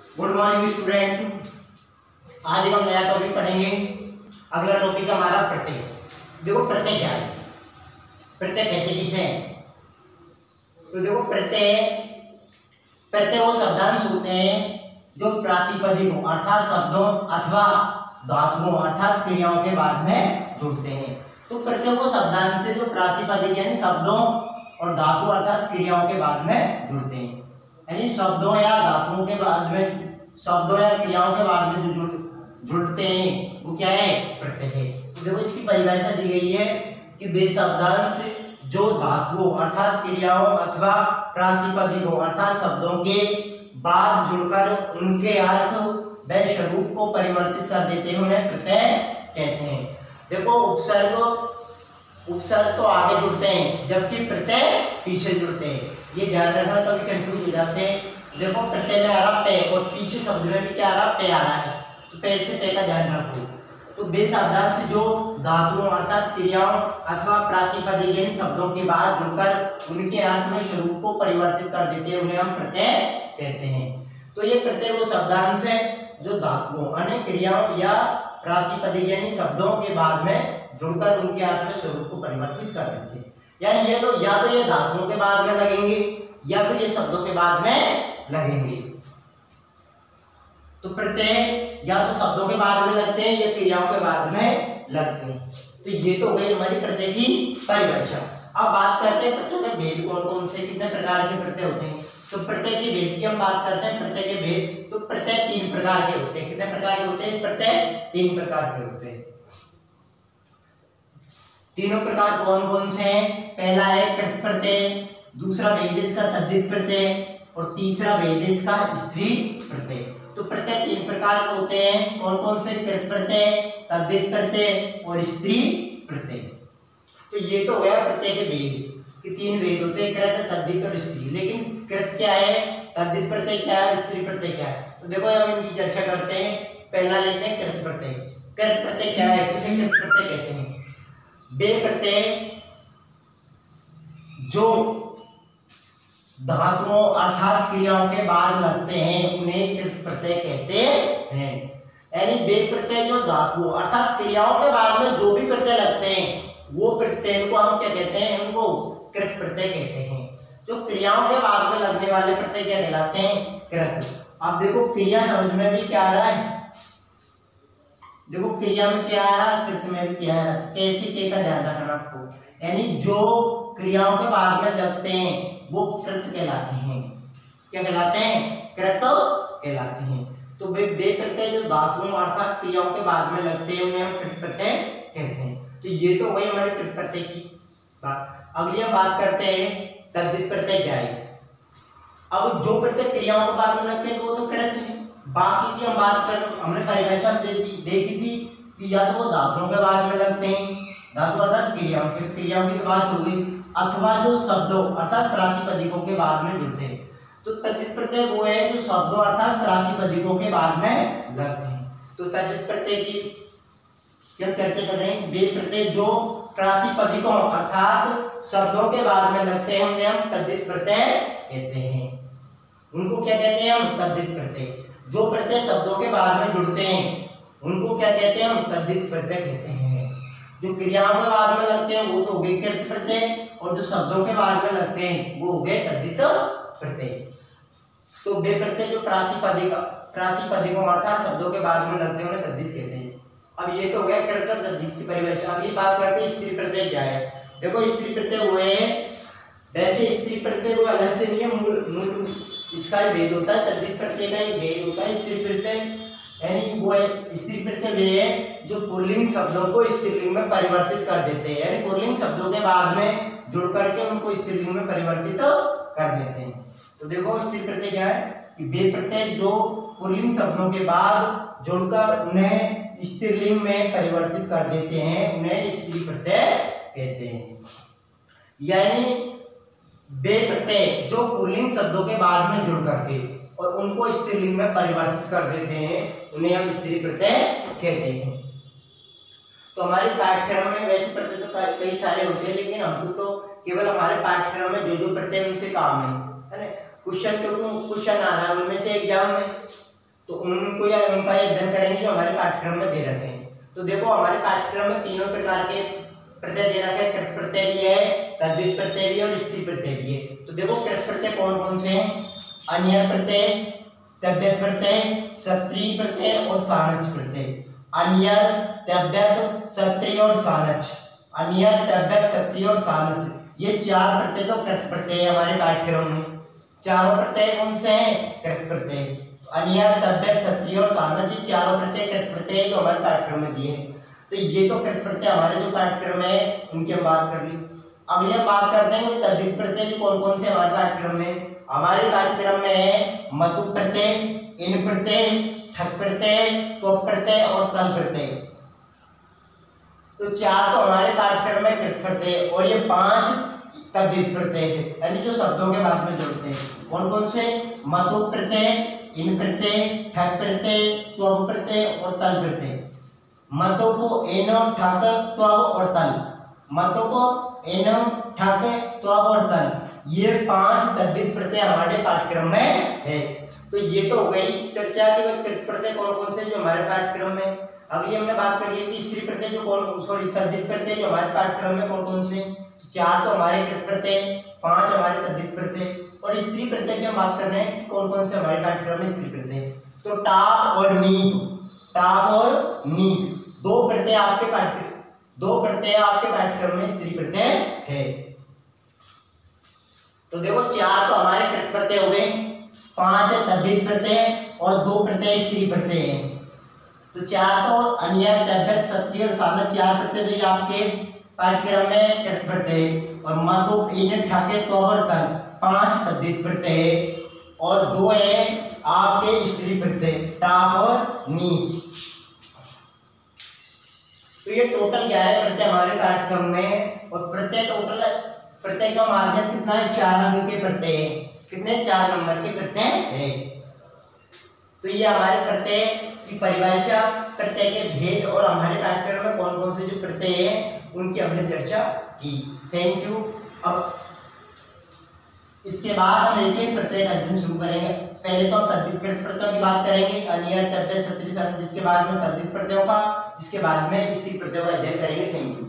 Good morning student. आज हम नया टॉपिक पढ़ेंगे। अगला टॉपिक हमारा प्रत्यय। देखो प्रत्यय क्या है, प्रत्यय कहते किसे हैं? तो देखो प्रत्यय वो शब्दांश होते हैं जो प्रातिपदिकों अर्थात शब्दों अथवा धातुओं अर्थात क्रियाओं के बाद में जुड़ते हैं। तो प्रत्यय वो शब्दांश से जो प्रातिपदिक यानी शब्दों और धातु अर्थात क्रियाओं के बाद में जुड़ते हैं, यानी शब्दों या धातुओं के बाद में, शब्दों या क्रियाओं के बाद में जो जुड़ते हैं वो क्या है? प्रत्यय है। तो देखो इसकी परिभाषा दी गई है कि वे शब्दांश जो धातुओं अर्थात क्रियाओं अथवा प्रातिपदिकों अर्थात शब्दों के बाद जुड़कर उनके अर्थ व स्वरूप को परिवर्तित कर देते हैं, उन्हें प्रत्यय कहते हैं। देखो उपसर्ग तो आगे जुड़ते हैं जबकि प्रत्यय पीछे जुड़ते हैं, ये ध्यान रखना, कभी कंफ्यूज हो जाते हैं। देखो प्रत्यय में आ रहा पे और पीछे शब्द में भी क्या आ रहा? पे आ रहा है, तो पे से पे का ध्यान रखो। तो वे शब्दांश जो धातुओं अर्थात क्रियाओं अथवा प्रातिपदिक यानी शब्दों के बाद जुड़कर उनके अर्थ में स्वरूप को परिवर्तित कर देते हैं, उन्हें हम प्रत्यय कहते हैं। तो ये प्रत्यय वो शब्दांश है जो धातुओं अन्य क्रियाओं या प्रातिपदिक यानी शब्दों के बाद में जुड़कर उनके अर्थ में स्वरूप को परिवर्तित कर देते हैं। यानी ये तो या तो ये धातुओं के बाद में लगेंगे या फिर ये शब्दों के बाद में लगेंगे। तो प्रत्यय या तो शब्दों के बाद में लगते हैं या क्रियाओं के बाद में लगते हैं। तो ये तो हो गई हमारी प्रत्यय की परिभाषा। अब बात करते हैं प्रत्यय के भेद कौन कौन से, कितने प्रकार के प्रत्यय होते हैं। तो प्रत्यय के भेद की हम बात करते हैं। प्रत्यय के भेद तो प्रत्यय 3 प्रकार के होते हैं। कितने प्रकार के होते हैं? प्रत्यय 3 प्रकार के होते हैं। तीनों प्रकार कौन कौन से हैं? पहला है कृत प्रत्यय, दूसरा वैदेश का तद्धित प्रत्यय और तीसरा वैदेश का स्त्री प्रत्यय। तो प्रत्यय 3 प्रकार के होते हैं। कौन कौन से? कृत प्रत्यय, तद्धित प्रत्यय और स्त्री प्रत्यय। तो ये तो गया प्रत्यय के भेद कि 3 भेद होते हैं, कृत, तद्धित और स्त्री। लेकिन कृत क्या है, तद्धित प्रत्यय क्या है, स्त्री प्रत्यय क्या है? तो देखो हम इनकी चर्चा करते हैं। पहला लेते हैं कृत प्रत्यय। कृत प्रत्यय क्या है, किसे कृत प्रत्यय कहते हैं? वे प्रत्यय जो धातुओं अर्थात क्रियाओं के बाद लगते हैं उन्हें कृत प्रत्यय कहते हैं। यानी वे प्रत्यय जो धातुओं अर्थात क्रियाओं के बाद में जो भी प्रत्यय लगते हैं वो प्रत्यय को हम क्या कहते हैं? उनको कृत प्रत्यय कहते हैं। जो क्रियाओं के बाद में लगने वाले प्रत्यय क्या कहलाते हैं? कृत। अब देखो क्रिया समझ में भी क्या आ रहा है, देखो क्रिया में क्या आ रहा है, कृत में भी क्या आ रहा है। कैसे के का ध्यान रखना आपको, यानी जो क्रियाओं के बाद में लगते हैं वो कृत कहलाते हैं। क्या कहलाते हैं? कृत कहलाते हैं। तो वे प्रत्यय जो धातुओं अर्थात क्रियाओं के बाद में लगते हैं उन्हें हम कृत प्रत्यय कहते हैं। तो ये तो वही हमारे कृत प्रत्यय की बात। अगली हम बात करते हैं तद्धित प्रत्यय क्या है। अब जो प्रत्यय क्रियाओं के बाद में लगते हैं वो तो कृत है। बाकी की हम बात कर, हमने परिभाषा देखी थी कि या तो वो धातुओं के बाद में लगते हैं, धातु अर्थात क्रियाओं की तो बात हो गई, अथवा जो शब्दों अर्थात प्रातिपदिकों के बाद में जुड़ते हैं। तो तद्धित प्रत्यय वो है जो शब्दों अर्थात प्रातिपदिकों के बाद में लगते हैं। तो तद्धित प्रत्यय की हम चर्चा कर रहे हैं। वे प्रत्यय जो प्रातिपदिकों अर्थात शब्दों के बाद में लगते हैं उन्हें हम तद्धित प्रत्यय कहते हैं। उनको क्या कहते हैं? हम तद्धित प्रत्यय। जो प्रत्यय शब्दों के बाद में जुड़ते हैं उनको क्या कहते हैं? हम तद्धित प्रत्यय कहते हैं। जो क्रियाओं के बाद में लगते हैं वो तो हो गए कृत प्रत्यय और जो शब्दों के बाद में लगते हैं वो हो गए तद्धित प्रत्यय। तो वे प्रत्यय जो प्रातिपदिकों अर्थात शब्दों के बाद में लगते हैं उन्हें तद्धित कहते हैं। अब ये तो हो गया कृत और तद्धित की परिभाषा। अगली बात करते हैं स्त्री प्रत्यय क्या है। देखो स्त्री प्रत्यय हुए हैं, वैसे स्त्री प्रत्यय को अलग से नहीं है, मूल इसका ही भेद होता है, तद्धित प्रत्यय का ही भेद होता है। स्त्री प्रत्यय यानी वो है, स्त्री प्रत्यय वे है जो पुल्लिंग शब्दों को स्त्रीलिंग में परिवर्तित कर देते हैं, यानी पुल्लिंग शब्दों के बाद में जुड़ करके उनको स्त्रीलिंग में परिवर्तित कर देते हैं। तो देखो स्त्री प्रत्यय क्या है कि वे प्रत्यय जो पुल्लिंग शब्दों के बाद जुड़कर उन्हें स्त्रीलिंग में परिवर्तित कर देते हैं उन्हें स्त्री प्रत्यय कहते हैं। यानी वे प्रत्यय जो पुल्लिंग शब्दों के बाद में जुड़ करके और उनको स्त्रीलिंग में परिवर्तित कर देते हैं उन्हें हम स्त्री प्रत्यय कहते हैं। तो हमारे पाठ्यक्रम में वैसे प्रत्यय तो कई सारे होते हैं, लेकिन हमको तो केवल हमारे पाठ्यक्रम में जो प्रत्यय उनसे काम है ना। क्वेश्चन आ रहा है उनमें से एग्जाम में तो उनको या उनका अध्ययन करेंगे जो हमारे पाठ्यक्रम में दे रखे हैं। तो देखो हमारे पाठ्यक्रम में तीनों प्रकार के प्रत्यय दे रखे हैं, कृत प्रत्यय भी है, तद्धित प्रत्यय भी है और स्त्री प्रत्यय भी है। तो देखो कृत प्रत्यय कौन कौन से हैं? अन्य प्रत्यय, तद्धित प्रत्यय, सत्रीय प्रत्यय और सानच प्रत्यय। अन्य, तद्धित, सत्रीय और सानच। अन्य, तद्धित, सत्रीय और सानच, ये चार प्रत्यय तो कृत प्रत्यय है हमारे पाठ्यक्रम में। चारों प्रत्यय कौन से हैं? कृत प्रत्यय। अन्य, तद्धित, सत्रीय और सानच, ये चारों प्रत्यय कृत प्रत्यय जो हमारे पाठ्यक्रम में दिए हैं। तो ये तो कृत प्रत्यय हमारे जो पाठ्यक्रम है उनकी हम बात कर ली। अब ये बात करते हैं तद्धित प्रत्यय कौन कौन से हमारे पाठ्यक्रम में। हमारे पाठ्यक्रम में है मतु प्रत्यय, इन प्रत्यय, ठक प्रत्यय, त्वक प्रत्यय और तल प्रत्यय। तो चार तो हमारे पाठ्यक्रम में कृत प्रत्यय और ये 5 तद्धित प्रत्यय है, यानी जो शब्दों के बाद में जोड़ते हैं। कौन कौन से? मतु प्रत्यय, इन प्रत्यय, ठक प्रत्यय, त्वक प्रत्यय और तल प्रत्यय। मतु को इन, ठक, त्वक और तल। मतु को इन, ठक, त्वक और तल, ये 5 तद्धित प्रत्यय हमारे पाठ्यक्रम में है। तो ये तो हो गई चर्चा कि कृत प्रत्यय कौन कौन से जो हमारे पाठ्यक्रम में। अगली हमने बात कर ली थी स्त्री प्रत्यय जो तद्धित प्रत्यय जो हमारे पाठ्यक्रम में कौन कौन से। 4 तो हमारे कृत प्रत्यय, 5 हमारे तद्धित प्रत्यय और स्त्री प्रत्यय की हम बात कर रहे हैं कौन कौन से हमारे पाठ्यक्रम में स्त्री प्रत्यय। तो टाप और नीप, टाप और नीप, दो प्रत्यय आपके पाठ्यक्रम में स्त्री प्रत्यय है। तो देखो 4 तो हमारे कृत प्रत्यय हो गए, 5 तद्धित प्रत्यय और 2 प्रत्यय स्त्री प्रत्यय हैं। तो 4 तो अन्य, तद्धित, सत्रीय और सानच 4 प्रत्यय तो ये आपके पाठ्यक्रम में कृत प्रत्यय और मतु, इन, ठक, त्वक और तल 5 तद्धित प्रत्यय और 2 है आपके स्त्री प्रत्यय टाप और नीप। तो ये टोटल 11 प्रत्यय हमारे पाठ्यक्रम में और प्रत्यय का मार्जिन कितना है? 4 अंक के प्रत्यय है। कितने? 4 नंबर के प्रत्यय है। तो ये हमारे प्रत्यय की परिभाषा, प्रत्यय के भेद और हमारे पाठ्यक्रम में कौन कौन से जो प्रत्यय है उनकी हमने चर्चा की। Thank you. अब इसके बाद हम एक प्रत्यय का अध्ययन शुरू करेंगे। पहले तो हम तद्धित प्रत्ययों की बात करेंगे, अन्य, तद्धित, सत्रीय, सानच, जिसके बाद में तद्धित प्रत्ययों का, जिसके बाद में स्त्री प्रत्ययों का अध्ययन करेंगे। Thank you.